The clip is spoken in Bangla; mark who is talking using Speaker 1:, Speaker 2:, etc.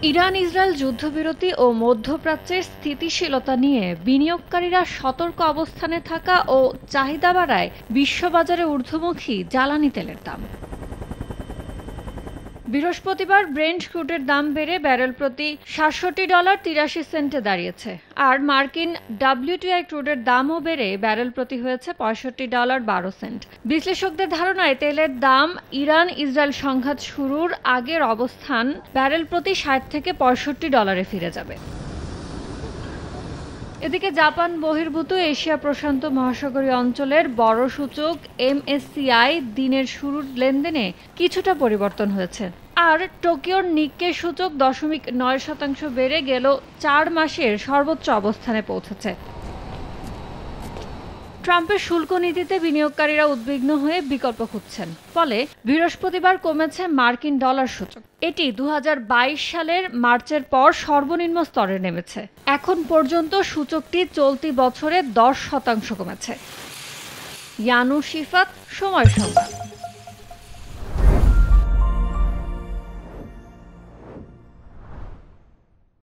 Speaker 1: ইরান ইসরায়েল যুদ্ধবিরতি ও মধ্যপ্রাচ্যের স্থিতিশীলতা নিয়ে বিনিয়োগকারীরা সতর্ক অবস্থানে থাকা ও চাহিদা বাড়ায় বিশ্ববাজারে ঊর্ধ্বমুখী জ্বালানি তেলের দাম। বৃহস্পতিবার ব্রেন্ট ক্রুডের দাম বেড়ে ব্যারেল প্রতি $৬৭.৮৩ দাঁড়িয়েছে, আর মার্কিন WTI ক্রুডের দামও বেড়ে ব্যারেল প্রতি হয়েছে $৬৫.১২। বিশ্লেষকদের ধারণায় তেলের দাম ইরান ইসরায়েল সংঘাত শুরুর আগের অবস্থান ব্যারেল প্রতি $৬০ থেকে $৬৫ ফিরে যাবে। এদিকে জাপান বহির্ভূত এশিয়া প্রশান্ত মহাসাগরীয় অঞ্চলের বড় সূচক MSCI দিনের শুরুর লেনদেনে কিছুটা পরিবর্তন হয়েছে, আর টোকিওর নিক্কে সূচক 0.৯% বেড়ে গেল 4 মাসের সর্বোচ্চ অবস্থানে পৌঁছেছে। ট্রাম্পের শুল্ক নীতিতে বিনিয়োগকারীরা উদ্বিগ্ন হয়ে বিকল্প খুঁজছেন, ফলে বৃহস্পতিবার কমেছে মার্কিন ডলার সূচক। এটি 2022 সালের মার্চের পর সর্বনিম্ন স্তরে নেমেছে। এখন পর্যন্ত সূচকটি চলতি বছরে 10% কমেছে। ইয়ানু শিফাত, সময় সংবাদ।